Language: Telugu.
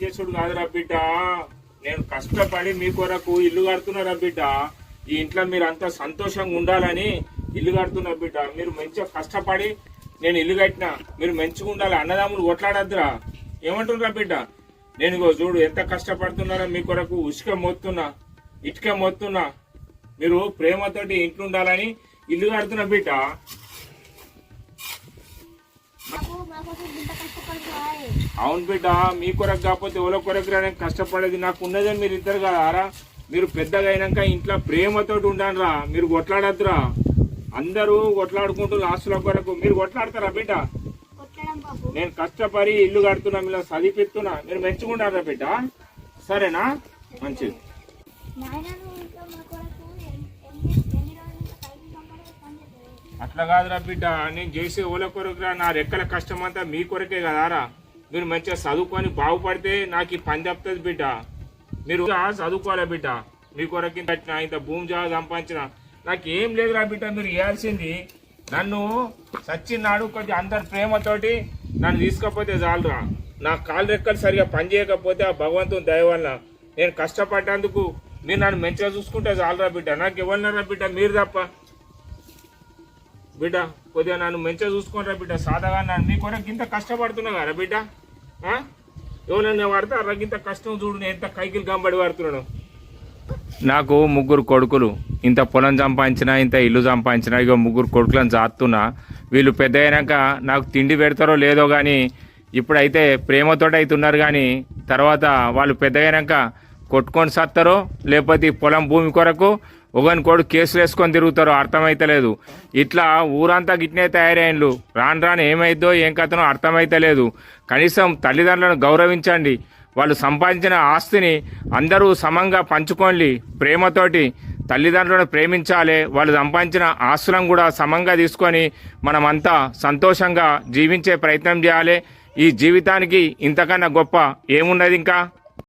చేసుడు కాదురా బిడ్డ. నేను కష్టపడి మీ కొరకు ఇల్లు కడుతున్నారా బిడ్డ. ఈ ఇంట్లో మీరు అంతా సంతోషంగా ఉండాలని ఇల్లు కడుతున్నా బిడ్డ. మీరు మంచిగా కష్టపడి నేను ఇల్లు కట్టినా, మీరు మంచిగా ఉండాలి. అన్నదమ్ములు కొట్లాడద్దురా. ఏమంటున్నారా బిడ్డ? నేను ఇగో చూడు ఎంత కష్టపడుతున్నారో మీ కొరకు. ఉసుక మోస్తున్నా, ఇటుక మోస్తున్నా. మీరు ప్రేమతోటి ఇంట్లో ఉండాలని ఇల్లు కడుతున్నా బిడ్డ. అవును బిడ్డ, మీ కొరకు కాకపోతే ఎవరో కొరకు నేను కష్టపడేది. నాకు ఉన్నదే మీరు ఇద్దరు కదారా. మీరు పెద్దగా అయినాక ఇంట్లో ప్రేమతోటి ఉండాలిరా. మీరు కొట్లాడద్దురా. అందరూ కొట్లాడుకుంటూ ఆస్తుల కొరకు మీరు కొట్లాడతారా బిడ్డ? నేను కష్టపడి ఇల్లు కడుతున్నా, మీరు చదివిస్తున్నా. మీరు మంచిగుండారా బిడ్డ? సరేనా? మంచిది. అట్లా కాదురా బిడ్డ, నేను చేసే ఓల కొరకురా. నా రెక్కల కష్టం అంతా మీ కొరకే కదారా. మీరు మంచిగా చదువుకొని బాగుపడితే నాకు ఈ పని తప్పుతుంది బిడ్డ. మీరు చదువుకోవాలా బిడ్డ. మీ కొరకి కట్టిన ఇంత భూమి జాగా సంపాదించిన నాకేం లేదురా బిడ్డ. మీరు చేయాల్సింది నన్ను సచ్చినాడు కొంచెం అందరి ప్రేమతోటి నన్ను తీసుకపోతే చాలురా. నా కాలు రెక్కలు సరిగా పని చేయకపోతే ఆ భగవంతుని దయ వల్ల నేను కష్టపడ్డందుకు మీరు నన్ను మంచిగా చూసుకుంటే చాలురా బిడ్డ. నాకు ఎవరినారా బిడ్డ? మీరు తప్ప బిడ్డ. కొద్దిగా నన్ను మంచిగా చూసుకుంటారా బిడ్డ. సాదాగా నన్ను మీ కొరకు ఇంత కష్టపడుతున్నా కదా బిడ్డ. ఎవరన్నా పడతారా? ఇంత కష్టం చూడు, నేను ఎంత కైకిలు గంబడి పడుతున్నాను. నాకు 3 కొడుకులు. ఇంత పొలం సంపాదించినా, ఇంత ఇల్లు సంపాదించినా, ఇక 3 కొడుకులను చాస్తున్నా. వీళ్ళు పెద్ద అయినాక నాకు తిండి పెడతారో లేదో కానీ ఇప్పుడైతే ప్రేమతోటి అవుతున్నారు. కానీ తర్వాత వాళ్ళు పెద్ద అయినాక కొట్టుకొని సత్తారో లేకపోతే పొలం భూమి కొరకు ఒకని కొడుకు కేసులు వేసుకొని తిరుగుతారో అర్థమైతలేదు. ఇట్లా ఊరంతా గిట్నే తయారైండ్లు. రాను రాను ఏమైద్దో ఏం కథనో అర్థమైతలేదు. కనీసం తల్లిదండ్రులను గౌరవించండి. వాళ్ళు సంపాదించిన ఆస్తిని అందరూ సమంగా పంచుకోండి. ప్రేమతోటి తల్లిదండ్రులను ప్రేమించాలి. వాళ్ళు సంపాదించిన ఆస్తులను కూడా సమంగా తీసుకొని మనమంతా సంతోషంగా జీవించే ప్రయత్నం చేయాలి. ఈ జీవితానికి ఇంతకన్నా గొప్ప ఏమున్నది ఇంకా?